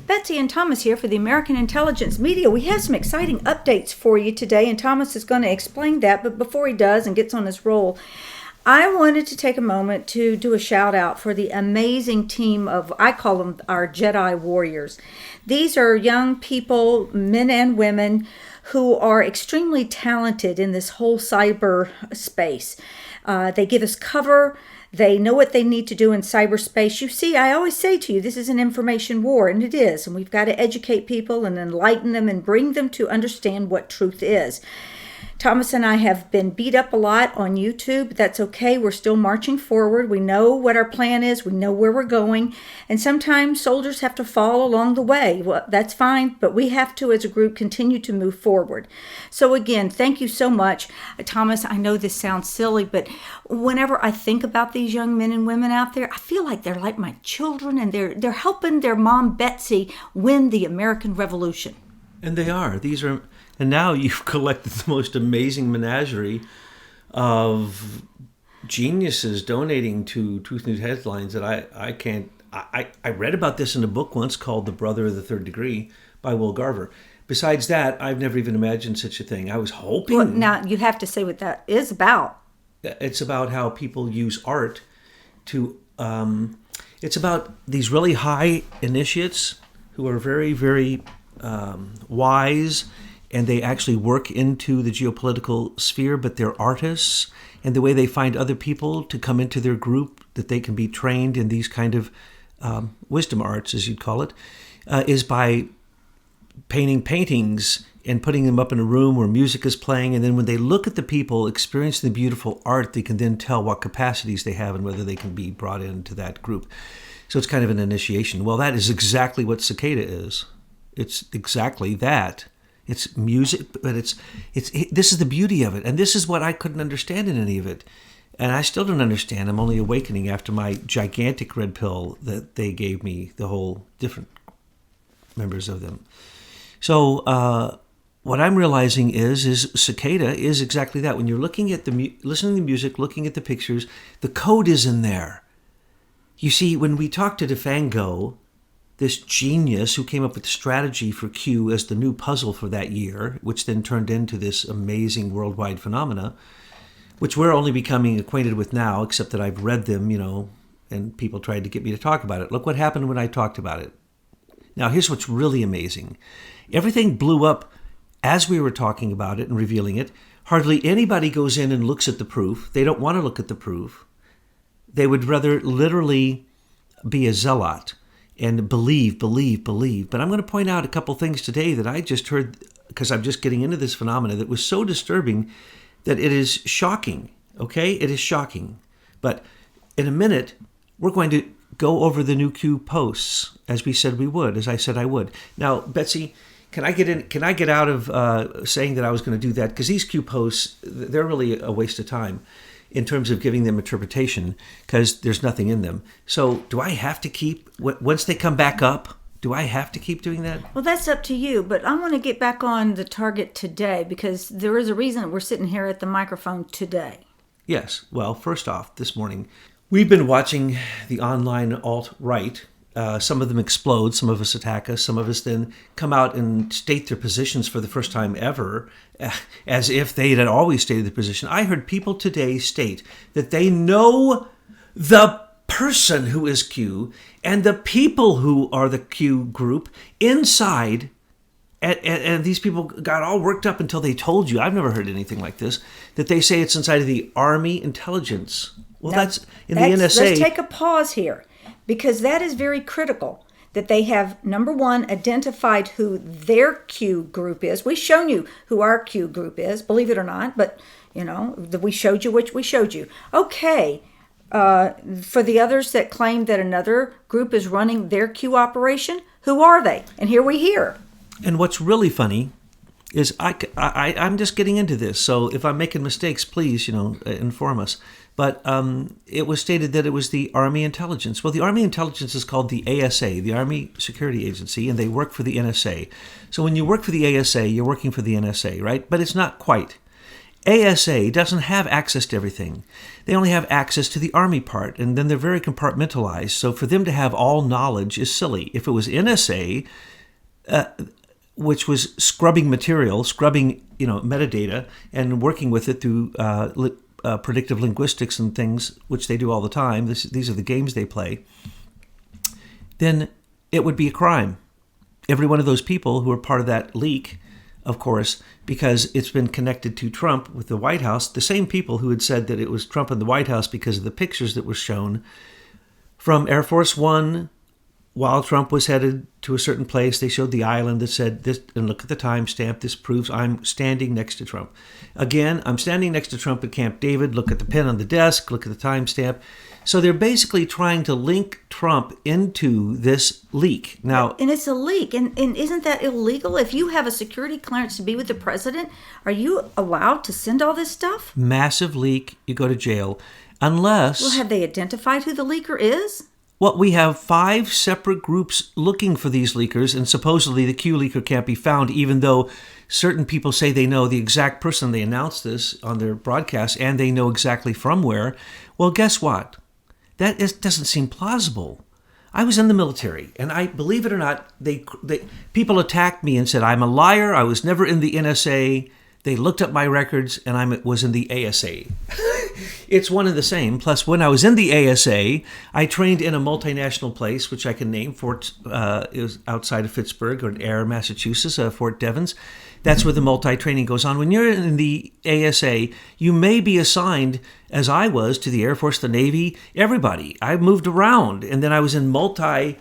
Betsy and Thomas here for the American Intelligence Media. We have some exciting updates for you today, and Thomas is going to explain that. But before he does and gets on his roll, I wanted to take a moment to do a shout out for the amazing team of, I call them our Jedi Warriors. These are young people, men and women, who are extremely talented in this whole cyber space. They give us cover. They know what they need to do in cyberspace. You see, I always say to you, this is an information war, and it is. And we've got to educate people and enlighten them and bring them to understand what truth is. Thomas and I have been beat up a lot on YouTube. That's okay. We're still marching forward. We know what our plan is. We know where we're going. And sometimes soldiers have to fall along the way. Well, that's fine, but we have to, as a group, continue to move forward. So again, thank you so much. Thomas, I know this sounds silly, but whenever I think about these young men and women out there, I feel like they're like my children, and they're helping their mom, Betsy, win the American Revolution. And they are. And now you've collected the most amazing menagerie of geniuses donating to Truth News Headlines that I can't. I read about this in a book once called The Brother of the Third Degree by Will Garver. Besides that, I've never even imagined such a thing. I was hoping. Well, now you have to say what that is about. It's about how people use art to. It's about these really high initiates who are very, very wise. And they actually work into the geopolitical sphere, but they're artists. And the way they find other people to come into their group, that they can be trained in these kind of wisdom arts, as you'd call it, is by painting paintings and putting them up in a room where music is playing. And then when they look at the people experiencing the beautiful art, they can then tell what capacities they have and whether they can be brought into that group. So it's kind of an initiation. Well, that is exactly what Cicada is. It's exactly that. It's music, but it's this is the beauty of it. And this is what I couldn't understand in any of it. And I still don't understand. I'm only awakening after my gigantic red pill that they gave me, the whole different members of them. So what I'm realizing is Cicada is exactly that. When you're looking at listening to the music, looking at the pictures, the code is in there. You see, when we talked to DeFango, this genius who came up with the strategy for Q as the new puzzle for that year, which then turned into this amazing worldwide phenomena, which we're only becoming acquainted with now, except that I've read them, and people tried to get me to talk about it. Look what happened when I talked about it. Now, here's what's really amazing. Everything blew up as we were talking about it and revealing it. Hardly anybody goes in and looks at the proof. They don't want to look at the proof. They would rather literally be a zealot and believe. But I'm going to point out a couple things today that I just heard, because I'm just getting into this phenomena, that was so disturbing that it is shocking, okay? It is shocking. But in a minute, we're going to go over the new Q posts, as we said we would, as I said I would. Now, Betsy, can I get out of saying that I was going to do that? Because these Q posts, they're really a waste of time in terms of giving them interpretation, because there's nothing in them. So do I have to keep, once they come back up, do I have to keep doing that? Well, that's up to you, but I want to get back on the target today, because there is a reason that we're sitting here at the microphone today. Yes. Well, first off, this morning, we've been watching the online alt-right. Some of them explode, some of us attack us, some of us then come out and state their positions for the first time ever, as if they had always stated their position. I heard people today state that they know the person who is Q and the people who are the Q group inside, and these people got all worked up until they told you, I've never heard anything like this, that they say it's inside of the Army intelligence. Well, now, that's in the NSA. Let's take a pause here, because that is very critical, that they have, number one, identified who their Q group is. We've shown you who our Q group is, believe it or not, but, we showed you which we showed you. Okay, for the others that claim that another group is running their Q operation, who are they? And here we hear. And what's really funny is I'm just getting into this, so if I'm making mistakes, please, inform us. But it was stated that it was the Army Intelligence. Well, the Army Intelligence is called the ASA, the Army Security Agency, and they work for the NSA. So when you work for the ASA, you're working for the NSA, right? But it's not quite. ASA doesn't have access to everything. They only have access to the Army part, and then they're very compartmentalized. So for them to have all knowledge is silly. If it was NSA, which was scrubbing material, scrubbing metadata, and working with it through predictive linguistics and things, which they do all the time. These are the games they play. Then it would be a crime. Every one of those people who are part of that leak, of course, because it's been connected to Trump with the White House, the same people who had said that it was Trump in the White House because of the pictures that were shown from Air Force One. While Trump was headed to a certain place, they showed the island that said this, and look at the timestamp. This proves I'm standing next to Trump. Again, I'm standing next to Trump at Camp David. Look at the pen on the desk. Look at the timestamp. So they're basically trying to link Trump into this leak. Now, and it's a leak. And isn't that illegal? If you have a security clearance to be with the president, are you allowed to send all this stuff? Massive leak, you go to jail. Unless... Well, have they identified who the leaker is? Well, we have 5 separate groups looking for these leakers, and supposedly the Q leaker can't be found, even though certain people say they know the exact person. They announced this on their broadcast, and they know exactly from where. Well, guess what? Doesn't seem plausible. I was in the military, and I believe it or not, people attacked me and said I'm a liar. I was never in the NSA. They looked up my records, and I was in the ASA. It's one and the same. Plus, when I was in the ASA, I trained in a multinational place, which I can name. It was outside of Pittsburgh or Air, Massachusetts, Fort Devens. That's where the multi-training goes on. When you're in the ASA, you may be assigned, as I was, to the Air Force, the Navy, everybody. I moved around, and then I was in multi-unit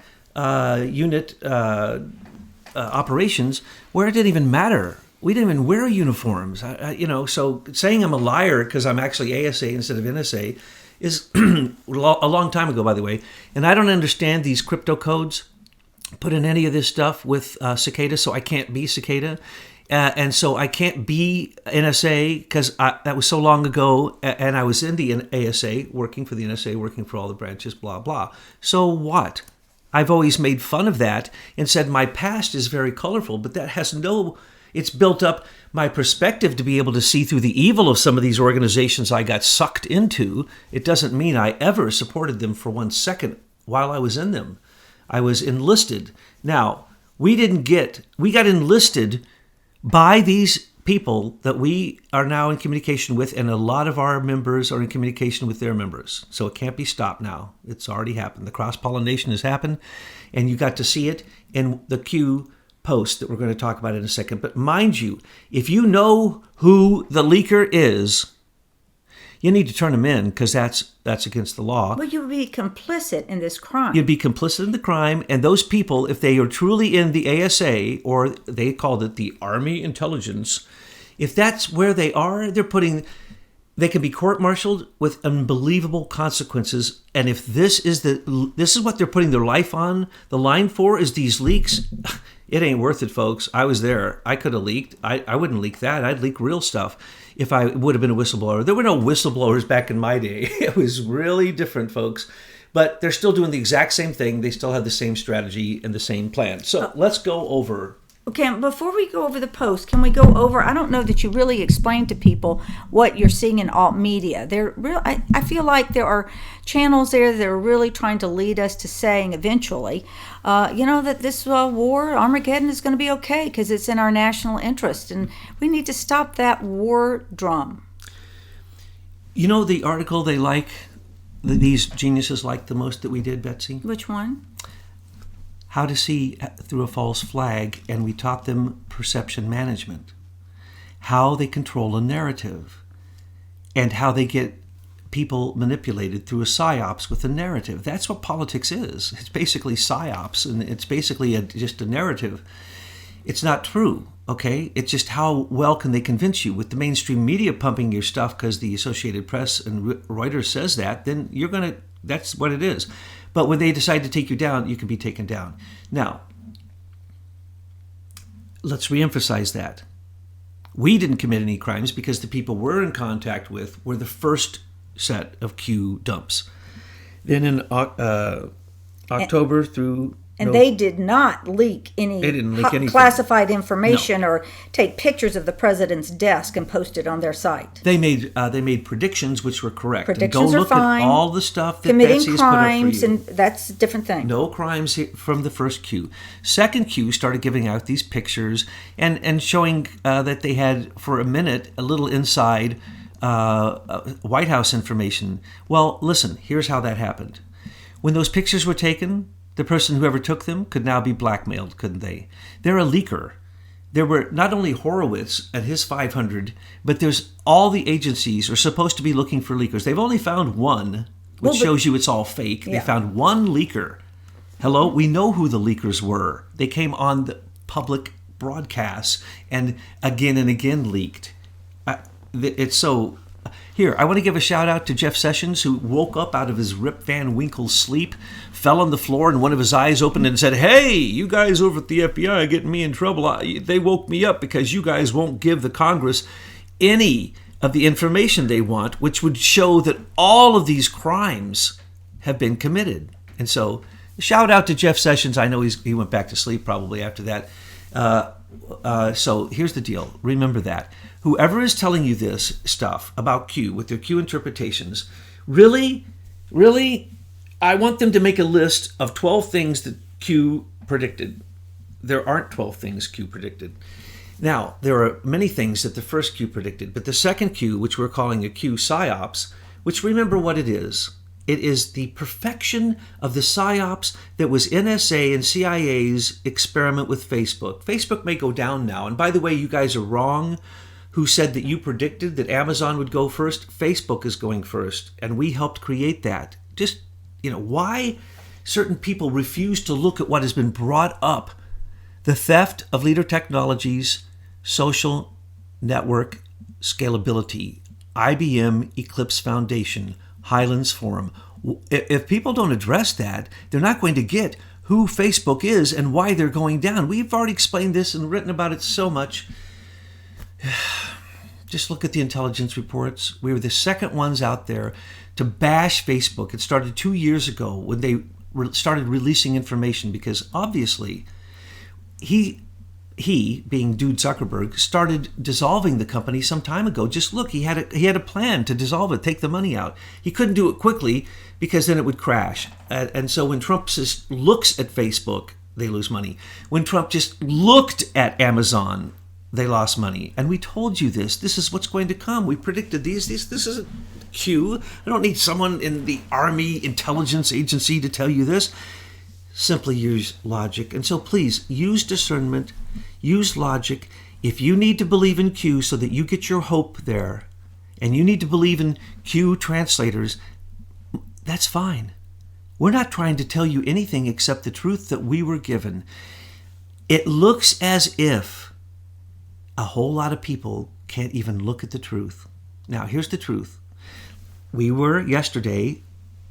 operations where it didn't even matter. We didn't even wear uniforms, so saying I'm a liar because I'm actually ASA instead of NSA is a long time ago, by the way. And I don't understand these crypto codes put in any of this stuff with Cicada, so I can't be Cicada. And so I can't be NSA because that was so long ago, and I was in the ASA, working for the NSA, working for all the branches, blah, blah. So what? I've always made fun of that and said my past is very colorful, but that has no... It's built up my perspective to be able to see through the evil of some of these organizations I got sucked into. It doesn't mean I ever supported them for 1 second while I was in them. I was enlisted. Now, we got enlisted by these people that we are now in communication with, and a lot of our members are in communication with their members. So it can't be stopped now. It's already happened. The cross-pollination has happened, and you got to see it in the Q post that we're going to talk about in a second. But mind you, if you know who the leaker is, you need to turn them in because that's against the law. Well, you would be complicit in this crime. You'd be complicit in the crime, and those people, if they are truly in the ASA, or they called it the Army Intelligence, if that's where they are, they can be court-martialed with unbelievable consequences. And if this is what they're putting their life on the line for, is these leaks, it ain't worth it, folks. I was there. I could have leaked. I wouldn't leak that. I'd leak real stuff if I would have been a whistleblower. There were no whistleblowers back in my day. It was really different, folks. But they're still doing the exact same thing. They still have the same strategy and the same plan. So let's go over. Okay, before we go over the post, can we go over, I don't know that you really explained to people what you're seeing in alt media. I feel like there are channels there that are really trying to lead us to saying eventually, that this war, Armageddon, is going to be okay because it's in our national interest. And we need to stop that war drum. You know the article these geniuses liked the most that we did, Betsy? Which one? How to see through a false flag, and we taught them perception management, how they control a narrative, and how they get people manipulated through a psyops with a narrative. That's what politics is. It's basically psyops, and it's basically just a narrative. It's not true, okay? It's just how well can they convince you. With the mainstream media pumping your stuff because the Associated Press and Reuters says that, then that's what it is. But when they decide to take you down, you can be taken down. Now, let's reemphasize that. We didn't commit any crimes because the people we're in contact with were the first set of Q dumps. Then in October through And they did not leak any They didn't leak anything. classified information or take pictures of the president's desk and post it on their site. They made predictions which were correct. Predictions and go are look fine. At all the stuff that Committing Betsy's crimes, put up for you. and that's a different thing. No crimes from the first Q. Second Q started giving out these pictures and showing that they had, for a minute, a little inside White House information. Well, listen, here's how that happened. When those pictures were taken, the person who ever took them could now be blackmailed, couldn't they? They're a leaker. There were not only Horowitz and his 500, but there's all the agencies are supposed to be looking for leakers. They've only found one, which shows you it's all fake. Yeah. They found one leaker. Hello? We know who the leakers were. They came on the public broadcasts and again leaked. It's so... Here, I want to give a shout out to Jeff Sessions, who woke up out of his Rip Van Winkle sleep, fell on the floor, and one of his eyes opened and said, "Hey, you guys over at the FBI are getting me in trouble. They woke me up because you guys won't give the Congress any of the information they want, which would show that all of these crimes have been committed." And so, shout out to Jeff Sessions. I know he went back to sleep probably after that. So here's the deal. Remember that. Whoever is telling you this stuff about Q with their Q interpretations, really, I want them to make a list of 12 things that Q predicted. There aren't 12 things Q predicted. Now, there are many things that the first Q predicted, but the second Q, which we're calling a Q psyops, which remember what it is. It is the perfection of the psyops that was NSA and CIA's experiment with Facebook. Facebook may go down now. And by the way, you guys are wrong who said that you predicted that Amazon would go first. Facebook is going first, and we helped create that. Just, why certain people refuse to look at what has been brought up. The theft of leader technologies, social network scalability, IBM Eclipse Foundation, Highlands Forum. If people don't address that, they're not going to get who Facebook is and why they're going down. We've already explained this and written about it so much. Just look at the intelligence reports. We were the second ones out there to bash Facebook. It started 2 years ago when they started releasing information because obviously he being Dude Zuckerberg, started dissolving the company some time ago. Just look, he had a plan to dissolve it, take the money out. He couldn't do it quickly because then it would crash. And so when Trump just looks at Facebook, they lose money. When Trump just looked at Amazon, they lost money. And we told you this. This is what's going to come. We predicted these. This isn't Q. I don't need someone in the Army Intelligence Agency to tell you this. Simply use logic. And so please, use discernment, use logic. If you need to believe in Q so that you get your hope there, and you need to believe in Q translators, that's fine. We're not trying to tell you anything except the truth that we were given. It looks as if a whole lot of people can't even look at the truth. Now, here's the truth. We were yesterday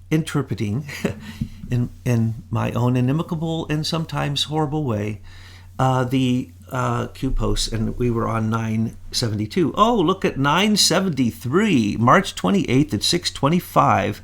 interpreting in my own inimicable and sometimes horrible way the Q posts, and we were on 972. Oh, look at 973, March 28th at 6:25.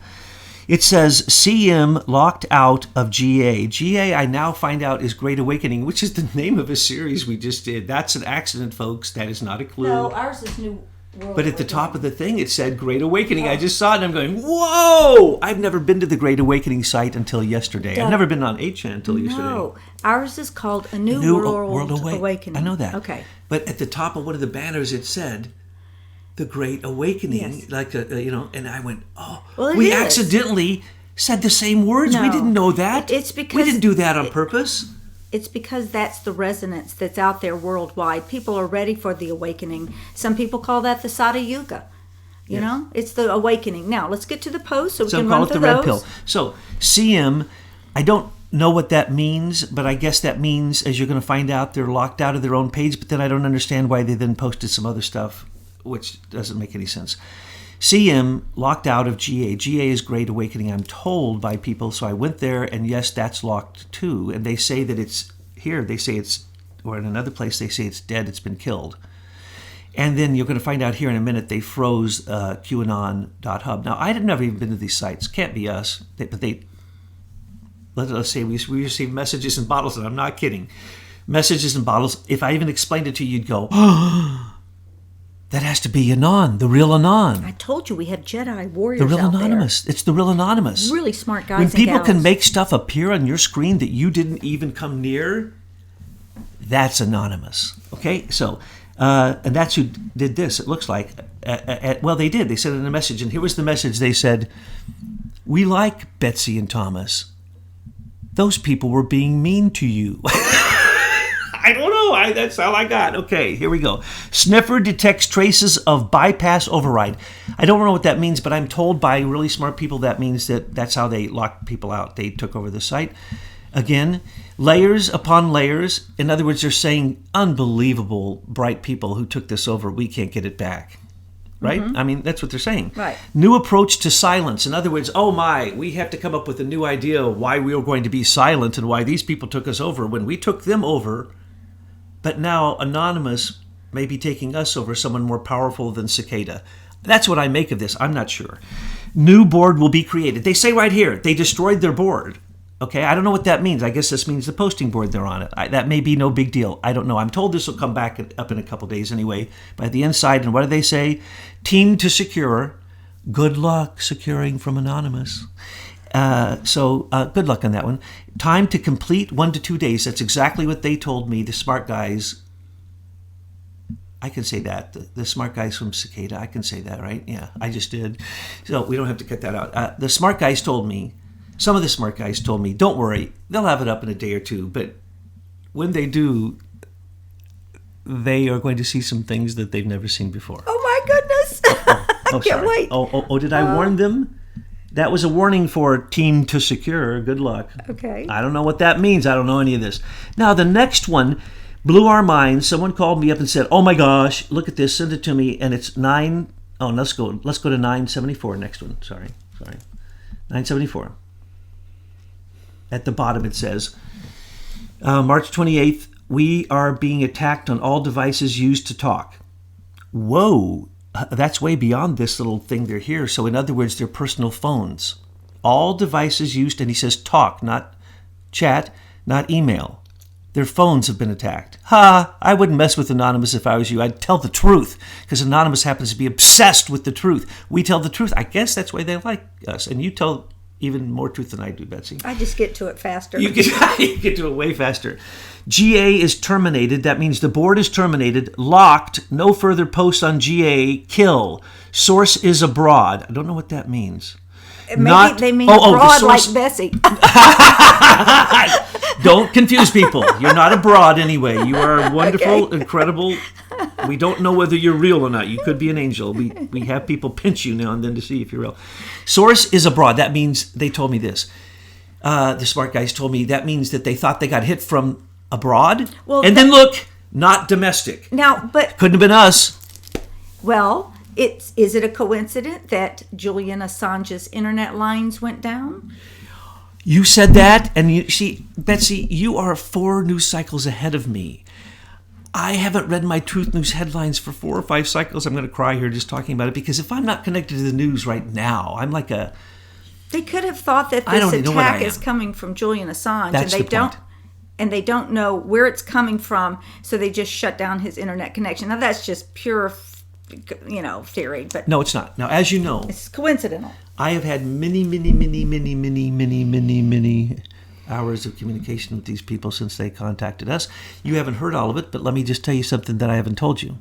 It says CM locked out of GA. GA, I now find out, is Great Awakening, which is the name of a series we just did. That's an accident, folks. That is not a clue. No, ours is New World. But at the top of the thing, it said Great Awakening. I just saw it and I'm going, whoa! I've never been to the Great Awakening site until yesterday. I've never been on 8chan until yesterday. No, ours is called A New World Awakening. I know that. Okay. But at the top of one of the banners, it said the Great Awakening. Yes. Like, and I went, oh. Well, we is. accidentally said the same words. No. We didn't know that. It's because we didn't do that on purpose. It's because that's the resonance that's out there worldwide. People are ready for the awakening. Some people call that the Sada Yuga. You know, it's the awakening. Now, let's get to the post so we can run through those. Red pill. So, CM, I don't know what that means, but I guess that means, as you're going to find out, they're locked out of their own page, but then I don't understand why they then posted some other stuff, which doesn't make any sense. CM locked out of GA. GA is Great Awakening, I'm told by people. So I went there, and yes, that's locked too. And they say that it's here. They say it's, or in another place, they say it's dead. It's been killed. And then you're going to find out here in a minute, they froze QAnon.hub. Now, I had never even been to these sites. Can't be us. But let's say we receive messages in bottles, and I'm not kidding. Messages in bottles. If I even explained it to you, you'd go, oh, that has to be Anon, the real Anon. I told you we have Jedi warriors The real out Anonymous. It's the real Anonymous. there. Really smart guys When and people gals. can make stuff appear on your screen that you didn't even come near, that's Anonymous. Okay? So, and that's who did this, it looks like. Well, they did. They sent in a message, and here was the message. They said, we like Betsy and Thomas. Those people were being mean to you. I don't know. That's all I got. Okay, here we go. Sniffer detects traces of bypass override. I don't know what that means, but I'm told by really smart people that means that's how they locked people out. They took over the site. Again, layers upon layers. In other words, they're saying unbelievable bright people who took this over. We can't get it back. Right? Mm-hmm. I mean, that's what they're saying. Right. New approach to silence. In other words, oh my, we have to come up with a new idea why we were going to be silent and why these people took us over when we took them over. But now Anonymous may be taking us over, someone more powerful than Cicada. That's what I make of this. I'm not sure. New board will be created. They say right here, they destroyed their board. Okay, I don't know what that means. I guess this means the posting board they're on it. That may be no big deal. I don't know. I'm told this will come back up in a couple days anyway by the inside. And what do they say? Team to secure. Good luck securing from Anonymous. So good luck on that one. Time to complete 1 to 2 days. That's exactly what they told me, the smart guys. I can say that. The smart guys from Cicada, I can say that, right? Yeah, I just did. So we don't have to cut that out. The smart guys told me, some of the smart guys told me, don't worry, they'll have it up in a day or two. But when they do, they are going to see some things that they've never seen before. Oh my goodness. I can't wait. Did I warn them? That was a warning for team to secure. Good luck. Okay. I don't know what that means. I don't know any of this. Now, the next one blew our minds. Someone called me up and said, oh my gosh, look at this. Send it to me. And it's 9. Oh, let's go to 974. Next one. Sorry. 974. At the bottom it says, March 28th, we are being attacked on all devices used to talk. Whoa. That's way beyond this little thing they're here. So in other words, their personal phones. All devices used, and he says talk, not chat, not email. Their phones have been attacked. I wouldn't mess with Anonymous if I was you. I'd tell the truth, because Anonymous happens to be obsessed with the truth. We tell the truth. I guess that's why they like us. And you tell even more truth than I do, Betsy. I just get to it faster. You get to it way faster. GA is terminated. That means the board is terminated. Locked. No further posts on GA. Kill. Source is abroad. I don't know what that means. Maybe they mean abroad like Bessie. Don't confuse people. You're not abroad anyway. You are wonderful, incredible. We don't know whether you're real or not. You could be an angel. We have people pinch you now and then to see if you're real. Source is abroad. That means, they told me this. The smart guys told me that means that they thought they got hit from abroad. Well, and then look, not domestic. Now, but couldn't have been us. Well, is it a coincidence that Julian Assange's internet lines went down? You said that, and you see, Betsy, you are 4 news cycles ahead of me. I haven't read my Truth News headlines for 4 or 5 cycles. I'm going to cry here just talking about it, because if I'm not connected to the news right now, I'm like a... They could have thought that this attack is coming from Julian Assange, That's and the point. And they don't know where it's coming from, so they just shut down his internet connection. Now, that's just pure, theory. But no, it's not. Now, as you know... It's coincidental. I have had many hours of communication with these people since they contacted us. You haven't heard all of it, but let me just tell you something that I haven't told you.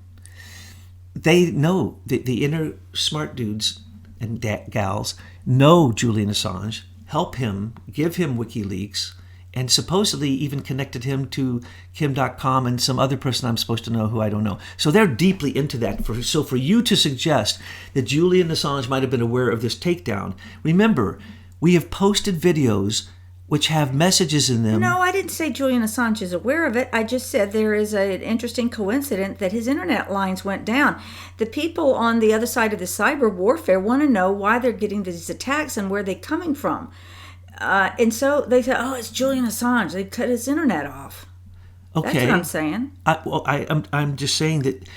They know, the inner smart dudes and gals know Julian Assange, help him, give him WikiLeaks, and supposedly even connected him to Kim.com and some other person I'm supposed to know who I don't know. So they're deeply into that. So for you to suggest that Julian Assange might have been aware of this takedown, remember, we have posted videos which have messages in them. No, I didn't say Julian Assange is aware of it. I just said there is an interesting coincidence that his internet lines went down. The people on the other side of the cyber warfare want to know why they're getting these attacks and where they're coming from. And so they say, it's Julian Assange. They cut his internet off. Okay. That's what I'm saying. I'm just saying that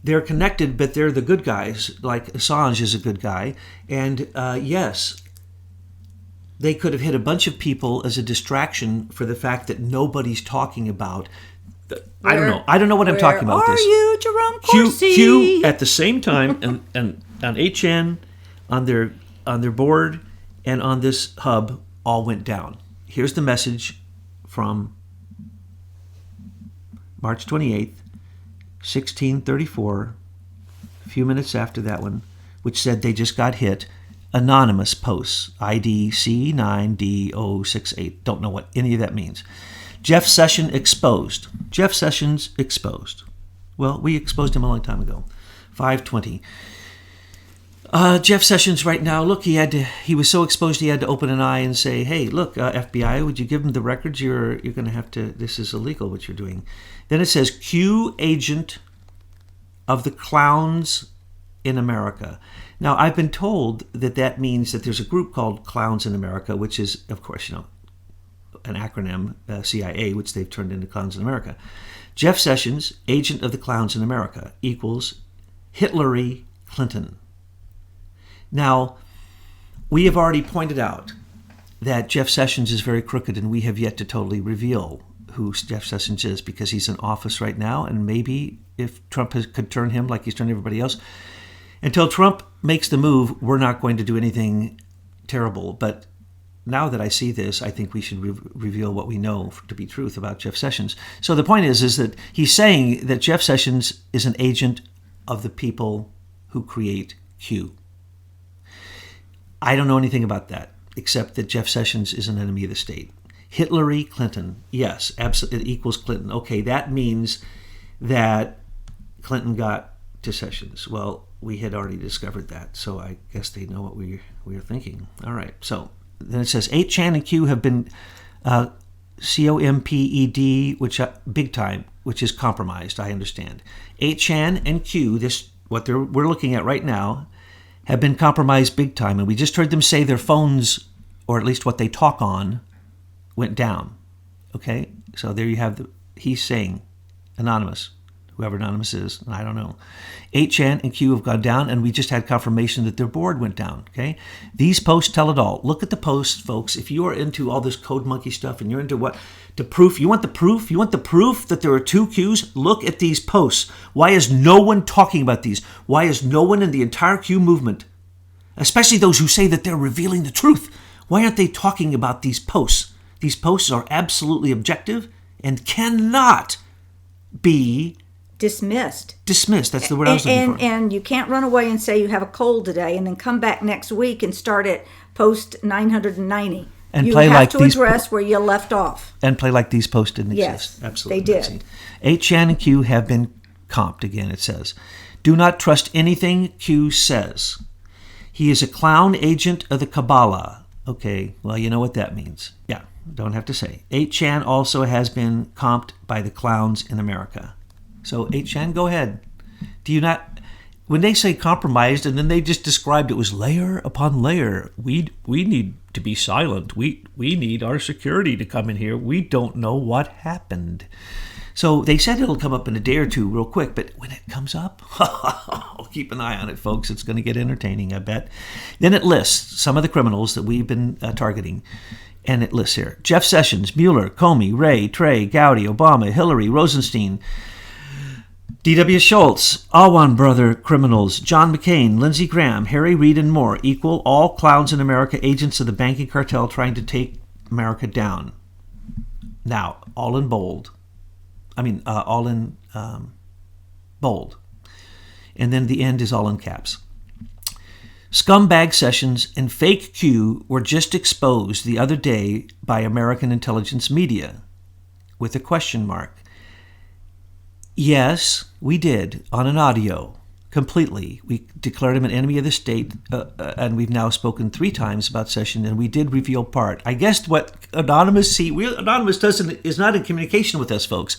they're connected, but they're the good guys. Like Assange is a good guy. And yes, they could have hit a bunch of people as a distraction for the fact that nobody's talking about. I don't know what I'm talking about. Where are you, Jerome Corsi? Q at the same time, and on HN, on their board, and on this hub, all went down. Here's the message from March 28th, 1634, a few minutes after that one, which said they just got hit. Anonymous posts, ID C9D068. Don't know what any of that means. Jeff Sessions exposed. Jeff Sessions exposed. Well, we exposed him a long time ago. 520. Jeff Sessions right now, look, he was so exposed he had to open an eye and say, hey, look, FBI, would you give him the records? You're going to have to, this is illegal what you're doing. Then it says, Q agent of the clowns in America. Now, I've been told that means that there's a group called Clowns in America, which is, of course, an acronym, CIA, which they've turned into Clowns in America. Jeff Sessions, agent of the Clowns in America, equals Hillary Clinton. Now, we have already pointed out that Jeff Sessions is very crooked, and we have yet to totally reveal who Jeff Sessions is because he's in office right now, and maybe if Trump could turn him like he's turned everybody else. Until Trump makes the move, we're not going to do anything terrible. But now that I see this, I think we should reveal what we know to be truth about Jeff Sessions. So the point is that he's saying that Jeff Sessions is an agent of the people who create Q. I don't know anything about that, except that Jeff Sessions is an enemy of the state. Hillary Clinton, yes, absolutely, it equals Clinton. Okay, that means that Clinton got to Sessions. Well, we had already discovered that, so I guess they know what we are thinking. All right, so then it says 8chan and Q have been COMPED, which big time, which is compromised, I understand. 8chan and Q, this what we're looking at right now, have been compromised big time, and we just heard them say their phones, or at least what they talk on, went down. Okay, so there you have he's saying, anonymous. Whoever Anonymous is, I don't know. 8chan and Q have gone down, and we just had confirmation that their board went down, okay? These posts tell it all. Look at the posts, folks. If you are into all this code monkey stuff and you're into the proof, you want the proof? You want the proof that there are two Qs? Look at these posts. Why is no one talking about these? Why is no one in the entire Q movement, especially those who say that they're revealing the truth, why aren't they talking about these posts? These posts are absolutely objective and cannot be dismissed. That's the word I was looking for. And you can't run away and say you have a cold today and then come back next week and start at post 990. And you play have like to these address where you left off. And play like these posts didn't yes, exist. Absolutely. They did. 8chan and Q have been comped again, it says. Do not trust anything Q says. He is a clown agent of the Kabbalah. Okay, well, you know what that means. Yeah, don't have to say. 8chan also has been comped by the clowns in America. So 8chan, go ahead. Do you not, when they say compromised and then they just described it was layer upon layer, we need to be silent. We need our security to come in here. We don't know what happened. So they said it'll come up in a day or two real quick, but when it comes up, keep an eye on it, folks. It's going to get entertaining, I bet. Then it lists some of the criminals that we've been targeting. And it lists here: Jeff Sessions, Mueller, Comey, Wray, Trey, Gowdy, Obama, Hillary, Rosenstein, D.W. Schultz, Alwan brother criminals, John McCain, Lindsey Graham, Harry Reid, and more equal all clowns in America, agents of the banking cartel trying to take America down. Now, all in bold. All in bold. And then the end is all in caps. Scumbag Sessions and fake Q were just exposed the other day by American intelligence media with a question mark. Yes, we did, on an audio, completely. We declared him an enemy of the state, and we've now spoken 3 times about Sessions, and we did reveal part. I guess what Anonymous Anonymous is not in communication with us, folks.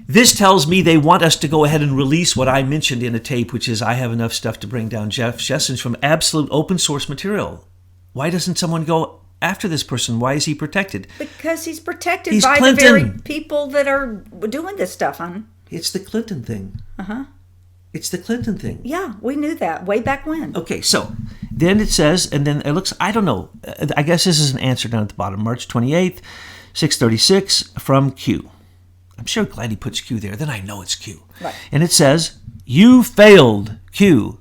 This tells me they want us to go ahead and release what I mentioned in a tape, which is I have enough stuff to bring down Jeff Sessions from absolute open source material. Why doesn't someone go after this person? Why is he protected? Because he's protected He's by Clinton. the very people that are doing this stuff, hon. It's the Clinton thing. Uh-huh. It's the Clinton thing. Yeah, we knew that way back when. Okay, so then it says, and then it looks, I don't know, I guess this is an answer down at the bottom, March 28th, 6:36 from Q. I'm sure glad he puts Q there, then I know it's Q. Right. And it says, you failed, Q.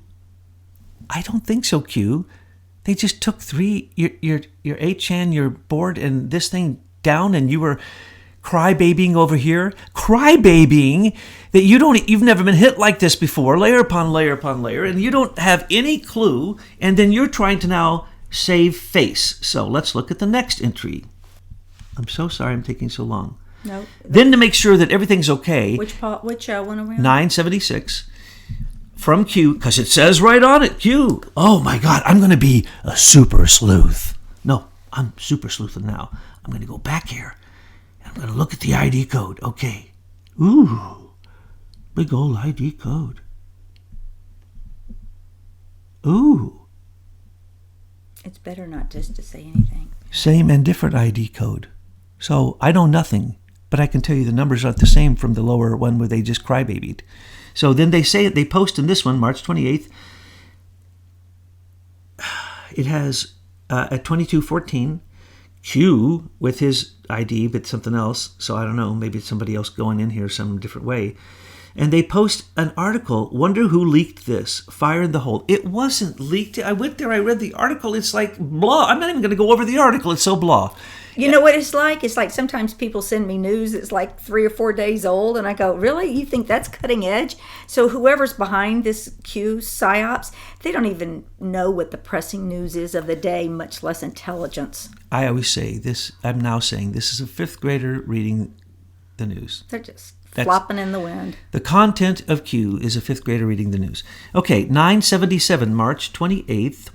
I don't think so, Q. They just took your 8chan, your board, and this thing down, and you were crybabying over here. Crybabying that you've never been hit like this before, layer upon layer upon layer, and you don't have any clue, and then you're trying to now save face. So let's look at the next entry. I'm so sorry I'm taking so long. No. Then to make sure that everything's okay. Which one are we on? 976 from Q, because it says right on it, Q. Oh my God, I'm going to be a super sleuth. No, I'm super sleuthing now. I'm going to go back here. I'm going to look at the ID code. Okay. Ooh, big old ID code. Ooh. It's better not just to say anything. Same and different ID code. So I know nothing, but I can tell you the numbers aren't the same from the lower one where they just crybabied. So then they post in this one, March 28th. It has at 2214, Q with his ID, but something else. So I don't know, maybe it's somebody else going in here some different way. And they post an article, wonder who leaked this, fire in the hole. It wasn't leaked. I went there, I read the article. It's like blah. I'm not even going to go over the article. It's so blah. You know what it's like? It's like sometimes people send me news that's like 3 or 4 days old, and I go, really? You think that's cutting edge? So whoever's behind this Q psyops, they don't even know what the pressing news is of the day, much less intelligence. I always say this, I'm now saying this is a 5th grader reading the news. They're just flopping in the wind. The content of Q is a 5th grader reading the news. Okay, 977, March 28th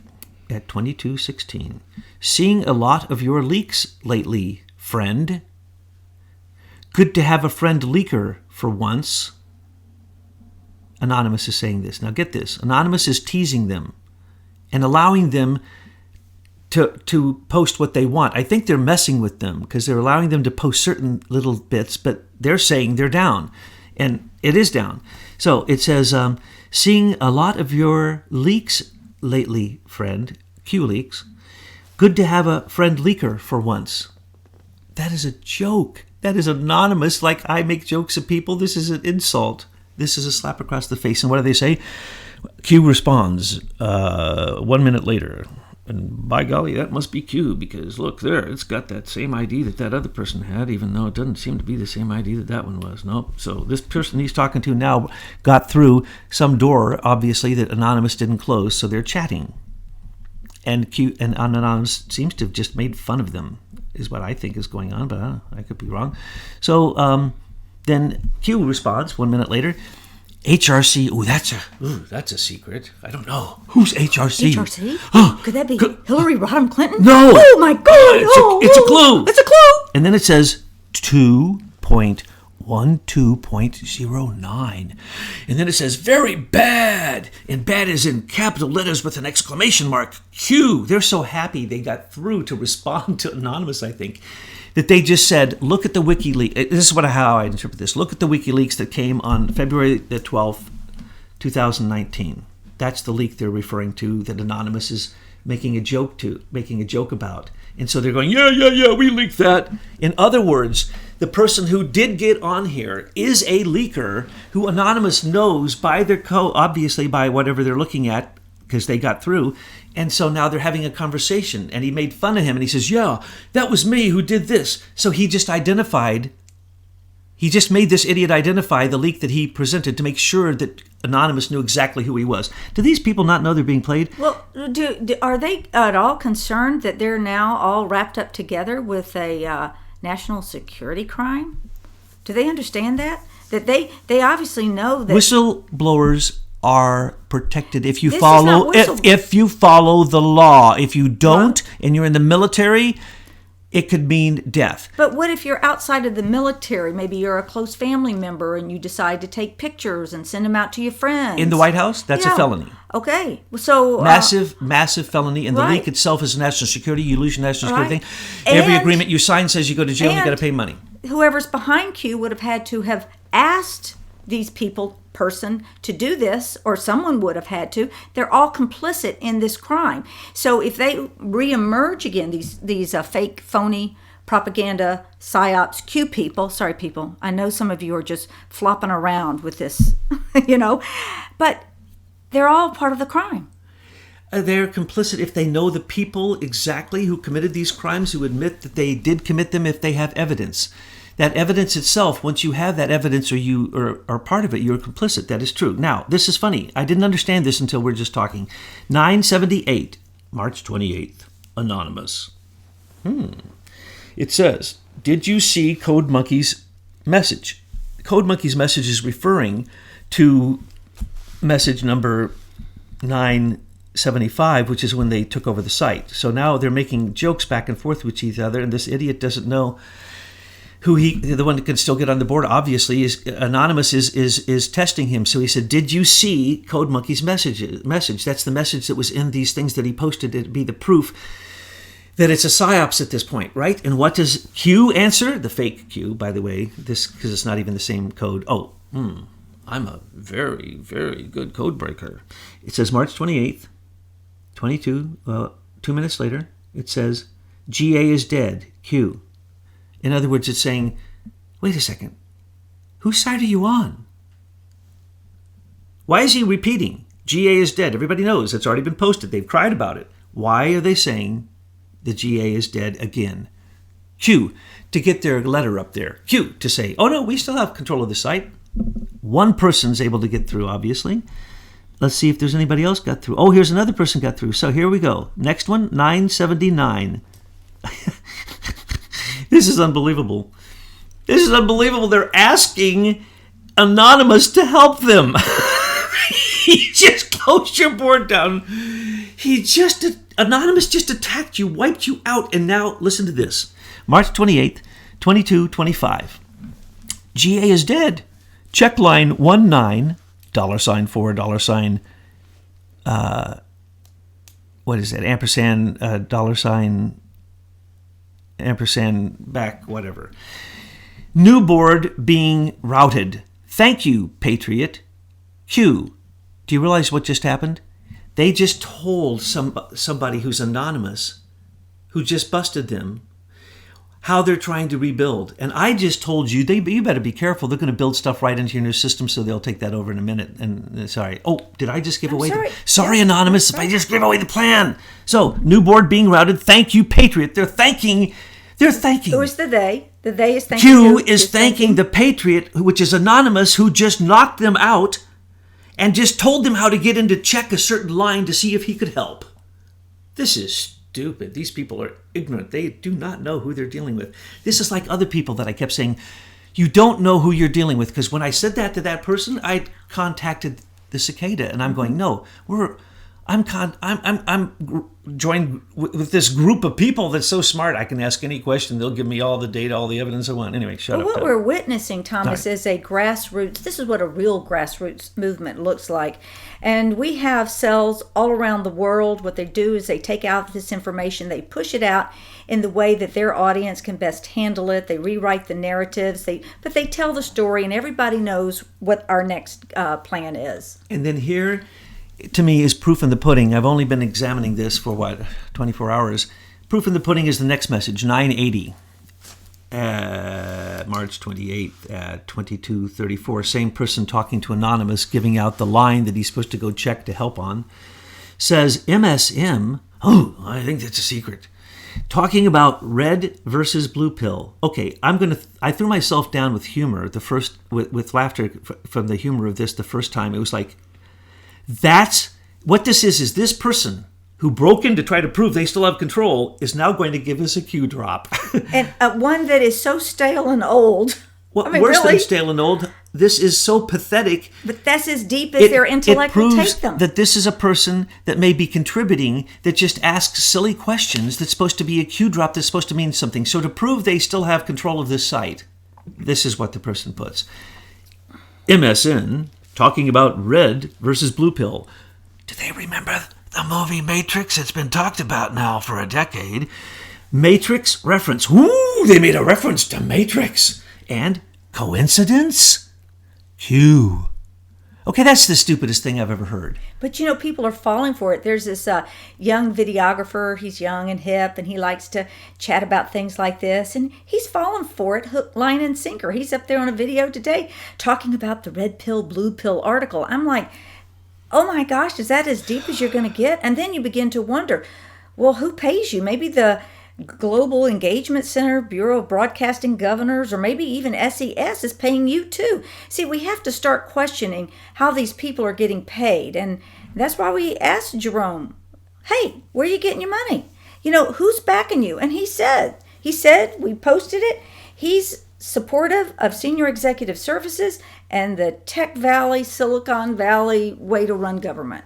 at 2216. Seeing a lot of your leaks lately, friend. Good to have a friend leaker for once. Anonymous is saying this. Now get this. Anonymous is teasing them and allowing them to post what they want. I think they're messing with them because they're allowing them to post certain little bits, but they're saying they're down. And it is down. So it says, seeing a lot of your leaks lately, friend. Q leaks. Good to have a friend leaker for once. That is a joke. That is anonymous. Like I make jokes of people. This is an insult. This is a slap across the face. And what do they say? Q responds 1 minute later. And by golly, that must be Q because look there, it's got that same ID that other person had, even though it doesn't seem to be the same ID that one was. Nope. So this person he's talking to now got through some door, obviously, that Anonymous didn't close, so they're chatting. And Q and Anonymous seems to have just made fun of them, is what I think is going on, but I could be wrong. So then Q responds 1 minute later. HRC. That's a secret. I don't know. Who's HRC? HRC? Oh, could that be Hillary Rodham Clinton? No. Oh my God! It's a clue. It's a clue. And then it says 2.12.09, and then it says very bad, and bad is in capital letters with an exclamation mark. Q. They're so happy they got through to respond to Anonymous. I think. That they just said, look at the WikiLeaks. This is how I interpret this. Look at the WikiLeaks that came on February the 12th, 2019. That's the leak they're referring to that Anonymous is making a joke about. And so they're going, yeah, we leaked that. In other words, the person who did get on here is a leaker who Anonymous knows by their obviously by whatever they're looking at, because they got through. And so now they're having a conversation, and he made fun of him, and he says, yeah, that was me who did this. So he just made this idiot identify the leak that he presented to make sure that Anonymous knew exactly who he was. Do these people not know they're being played? Well, are they at all concerned that they're now all wrapped up together with a national security crime? Do they understand that? That they obviously know that whistleblowers are protected if you follow the law. If you don't and you're in the military, it could mean death. But what if you're outside of the military? Maybe you're a close family member and you decide to take pictures and send them out to your friends. In the White House, that's a felony. Okay. So massive felony, and the leak itself is national security. You lose your national security thing. Every agreement you sign says you go to jail and you got to pay money. Whoever's behind Q would have had to have asked these person to do this, or someone would have had to. They're all complicit in this crime. So if they reemerge again, these fake, phony propaganda, psyops, Q people, sorry people, I know some of you are just flopping around with this, but they're all part of the crime. They're complicit if they know the people exactly who committed these crimes, who admit that they did commit them, if they have evidence. That evidence itself, once you have that evidence or you are part of it, you're complicit. That is true. Now, this is funny. I didn't understand this until we're just talking. 978, March 28th, anonymous. It says, did you see Code Monkey's message? Code Monkey's message is referring to message number 975, which is when they took over the site. So now they're making jokes back and forth with each other, and this idiot doesn't know who the one that can still get on the board, obviously, is Anonymous is testing him. So he said, did you see Code Monkey's message? That's the message that was in these things that he posted to be the proof that it's a psyops at this point, right? And what does Q answer? The fake Q, by the way, this because it's not even the same code. I'm a very, very good code breaker. It says March 28th, 2 minutes later, it says, GA is dead, Q. In other words, it's saying, wait a second, whose side are you on? Why is he repeating? GA is dead. Everybody knows it's already been posted. They've cried about it. Why are they saying the GA is dead again? Q, to get their letter up there. Q, to say, oh no, we still have control of the site. One person's able to get through, obviously. Let's see if there's anybody else got through. Oh, here's another person got through. So here we go. Next one, 979. This is unbelievable. They're asking Anonymous to help them. He just closed your board down. Anonymous just attacked you, wiped you out. And now listen to this. March 28th, 2225. GA is dead. Check line 19, $4, what is that? Ampersand, ampersand back, whatever. New board being routed. Thank you, Patriot. Q, do you realize what just happened? They just told somebody who's anonymous, who just busted them, how they're trying to rebuild. And I just told you, you better be careful. They're going to build stuff right into your new system, so they'll take that over in a minute. And sorry. Oh, did I just give away? Sorry, Anonymous, if I just gave away the plan. So, new board being routed. Thank you, Patriot. They're thanking. Who is the they? The they is thanking. Q is thanking the Patriot, which is Anonymous, who just knocked them out and just told them how to get in to check a certain line to see if he could help. This is stupid. These people are ignorant. They do not know who they're dealing with. This is like other people that I kept saying, you don't know who you're dealing with. Because when I said that to that person, I contacted the cicada, and I'm going, no, I'm joined with this group of people that's so smart. I can ask any question. They'll give me all the data, all the evidence I want. Anyway, shut up. What we're witnessing, Thomas, is a grassroots. This is what a real grassroots movement looks like. And we have cells all around the world. What they do is they take out this information, they push it out in the way that their audience can best handle it. They rewrite the narratives, but they tell the story, and everybody knows what our next plan is. And then here, to me, is proof in the pudding. I've only been examining this for 24 hours. Proof in the pudding is the next message, 980. March 28th at 22:34. Same person talking to Anonymous, giving out the line that he's supposed to go check to help on. Says MSM. Oh, I think that's a secret. Talking about red versus blue pill. Okay, I threw myself down with humor with laughter from the humor of this the first time. It was like, that's what this is this person who broke in to try to prove they still have control is now going to give us a Q drop. And one that is so stale and old. Well, worse than stale and old, this is so pathetic. But that's as deep as their intellect will take them. That this is a person that may be contributing that just asks silly questions that's supposed to be a Q drop that's supposed to mean something. So to prove they still have control of this site, this is what the person puts. MSN, talking about red versus blue pill. Do they remember the movie Matrix? It's been talked about now for a decade. Matrix reference. Ooh, they made a reference to Matrix. And coincidence? Q. Okay, that's the stupidest thing I've ever heard. But people are falling for it. There's this young videographer. He's young and hip, and he likes to chat about things like this. And he's fallen for it, hook, line, and sinker. He's up there on a video today talking about the red pill, blue pill article. I'm like, oh my gosh, is that as deep as you're going to get? And then you begin to wonder, well, who pays you? Maybe the Global Engagement Center, Bureau of Broadcasting Governors, or maybe even SES is paying you too. See, we have to start questioning how these people are getting paid. And that's why we asked Jerome, hey, where are you getting your money? Who's backing you? And he said, we posted it, he's supportive of senior executive services and the Tech Valley, Silicon Valley way to run government.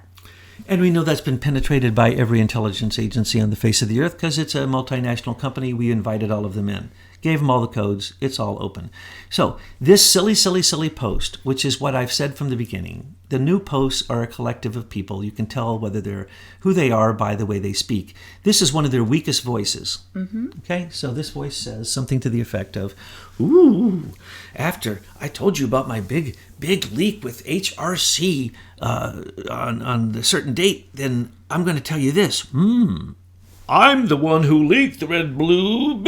And we know that's been penetrated by every intelligence agency on the face of the earth because it's a multinational company. We invited all of them in, gave them all the codes. It's all open. So this silly post, which is what I've said from the beginning, the new posts are a collective of people. You can tell who they are by the way they speak. This is one of their weakest voices. Mm-hmm. Okay, so this voice says something to the effect of, ooh, after I told you about my big leak with HRC on a certain date, then I'm going to tell you this. I'm the one who leaked the blue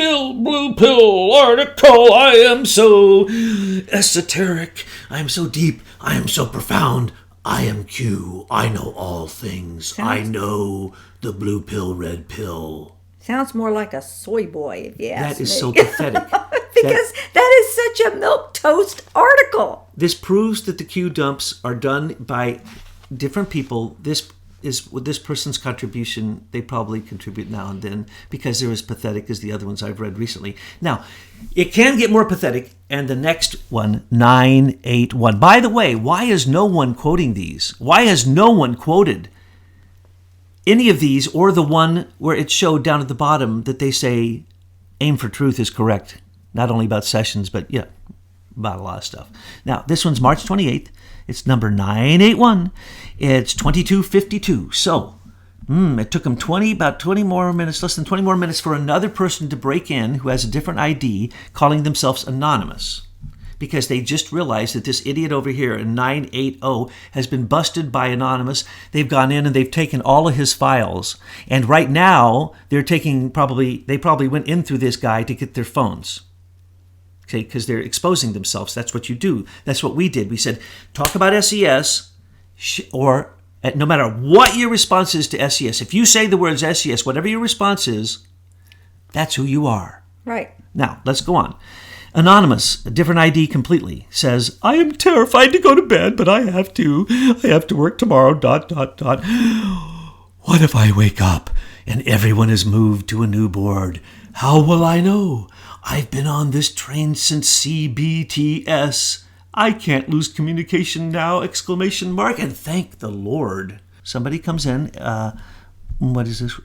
pill article. I am so esoteric. I am so deep. I am so profound. I am Q. I know all things. I know the blue pill, red pill. Sounds more like a soy boy, if you ask me. That is so pathetic. Because that is such a milquetoast article. This proves that the Q dumps are done by different people. This is with this person's contribution. They probably contribute now and then because they're as pathetic as the other ones I've read recently. Now, it can get more pathetic. And the next one, 981. By the way, why is no one quoting these? Why has no one quoted any of these or the one where it showed down at the bottom that they say aim for truth is correct? Not only about Sessions, but about a lot of stuff. Now, this one's March 28th. It's number 981. It's 2252. So, it took them about 20 more minutes, less than 20 more minutes for another person to break in who has a different ID, calling themselves anonymous. Because they just realized that this idiot over here in 980 has been busted by Anonymous. They've gone in and they've taken all of his files. And right now, they probably went in through this guy to get their phones. Okay, because they're exposing themselves. That's what you do. That's what we did. We said, talk about SES, or no matter what your response is to SES, if you say the words SES, whatever your response is, that's who you are. Right. Now, let's go on. Anonymous, a different ID completely, says, I am terrified to go to bed, but I have to. I have to work tomorrow, ... What if I wake up and everyone is moved to a new board? How will I know? I've been on this train since CBTS. I can't lose communication now, ! And thank the Lord. Somebody comes in, what is this,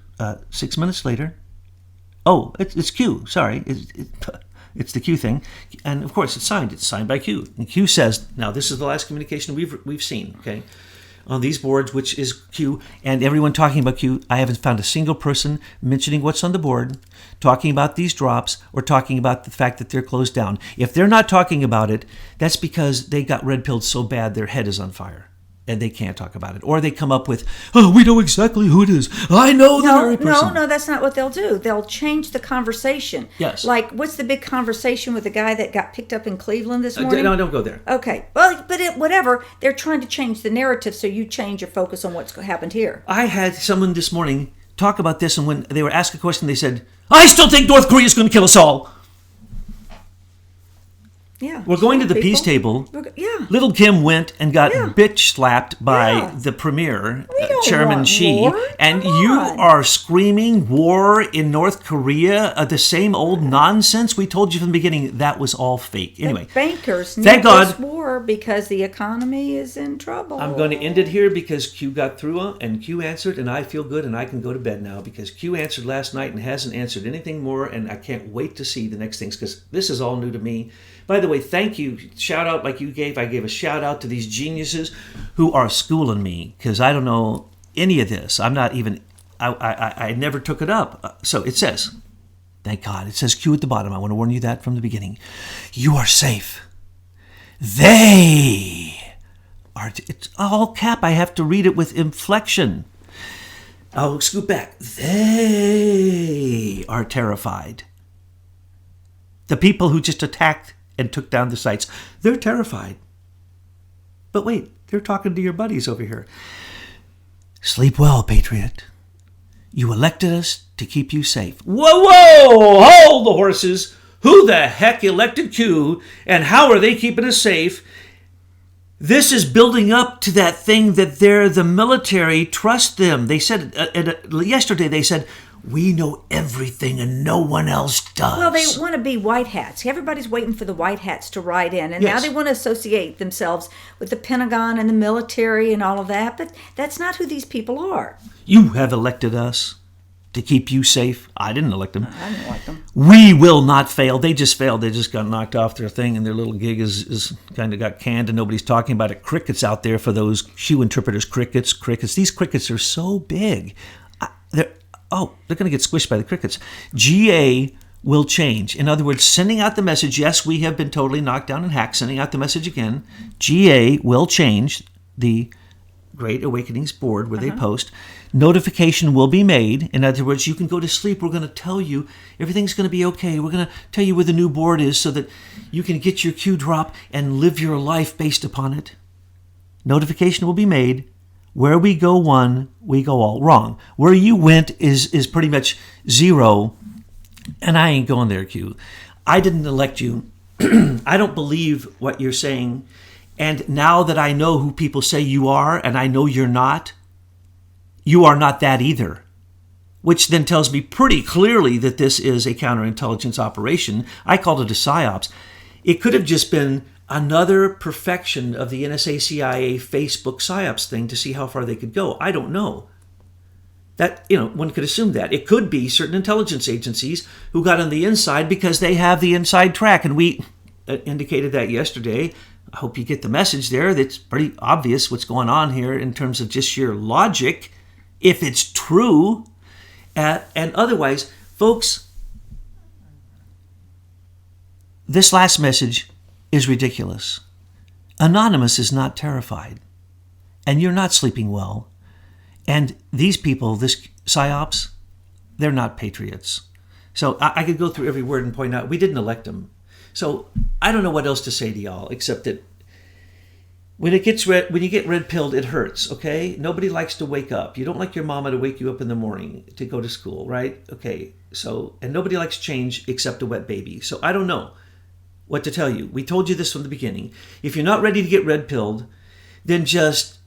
6 minutes later? Oh, it's Q, sorry. It's the Q thing. And of course, it's signed by Q. And Q says, now this is the last communication we've seen, okay? On these boards, which is Q, and everyone talking about Q. I haven't found a single person mentioning what's on the board, talking about these drops, or talking about the fact that they're closed down. If they're not talking about it, that's because they got red-pilled so bad their head is on fire, and they can't talk about it. Or they come up with, we know exactly who it is. I know the very person. No, that's not what they'll do. They'll change the conversation. Yes. Like, what's the big conversation with the guy that got picked up in Cleveland this morning? No, don't go there. Okay. Well, but whatever. They're trying to change the narrative so you change your focus on what's happened here. I had someone this morning talk about this, and when they were asked a question, they said, I still think North Korea is going to kill us all. Yeah, we're going to the peace table. Yeah. Little Kim went and got bitch slapped by the premier, Chairman Xi, and you are screaming war in North Korea, the same old nonsense. We told you from the beginning that was all fake. Anyway, the bankers thank God this war because the economy is in trouble. I'm going to end it here because Q got through and Q answered, and I feel good and I can go to bed now because Q answered last night and hasn't answered anything more, and I can't wait to see the next things because this is all new to me. By the way, thank you. Shout out like you gave. I gave a shout out to these geniuses who are schooling me because I don't know any of this. I'm not even, I never took it up. So it says, thank God. It says Q at the bottom. I want to warn you that from the beginning. You are safe. They hard. It's all cap. I have to read it with inflection. I'll scoot back. They are terrified. The people who just attacked and took down the sites, they're terrified. But wait, they're talking to your buddies over here. Sleep well, patriot. You elected us to keep you safe. Whoa, whoa! Hold the horses! Who the heck elected Q, and how are they keeping us safe? This is building up to that thing that they're the military. Trust them. They said yesterday. They said we know everything and no one else does. Well, they want to be white hats. Everybody's waiting for the white hats to ride in, and now they want to associate themselves with the Pentagon and the military and all of that. But that's not who these people are. You have elected us to keep you safe. I didn't elect them. I didn't elect them. We will not fail. They just failed. They just got knocked off their thing, and their little gig is kind of got canned, and nobody's talking about it. Crickets out there for those shoe interpreters. Crickets. These crickets are so big. They're going to get squished by the crickets. GA will change. In other words, sending out the message, yes, we have been totally knocked down and hacked. Sending out the message again. GA will change. The Great Awakenings board where they post. Notification will be made. In other words, you can go to sleep. We're going to tell you everything's going to be okay. We're going to tell you where the new board is so that you can get your Q drop and live your life based upon it. Notification will be made. Where we go one, we go all. Wrong. Where you went is pretty much zero, and I ain't going there, Q. I didn't elect you. I don't believe what you're saying. And now that I know who people say you are, and I know you're not, you are not that either. Which then tells me pretty clearly that this is a counterintelligence operation. I called it a psyops. It could have just been another perfection of the NSA CIA Facebook psyops thing to see how far they could go. I don't know. That, one could assume that. It could be certain intelligence agencies who got on the inside because they have the inside track. And we indicated that yesterday. I hope you get the message there. That's pretty obvious what's going on here in terms of just sheer logic, if it's true. And otherwise, folks, this last message is ridiculous. Anonymous is not terrified. And you're not sleeping well. And these people, this psyops, they're not patriots. So I could go through every word and point out we didn't elect them. So I don't know what else to say to y'all except that when you get red pilled, it hurts, okay? Nobody likes to wake up. You don't like your mama to wake you up in the morning to go to school, right? Okay, and nobody likes change except a wet baby. So I don't know what to tell you. We told you this from the beginning. If you're not ready to get red pilled, then just,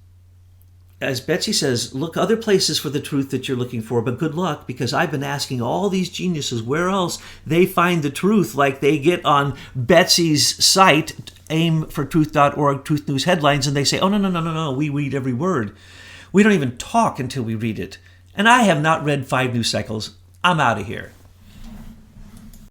as Betsy says, look other places for the truth that you're looking for, but good luck, because I've been asking all these geniuses where else they find the truth, like they get on Betsy's site, aimfortruth.org, Truth News Headlines, and they say, oh, no, we read every word. We don't even talk until we read it. And I have not read 5 news cycles. I'm out of here.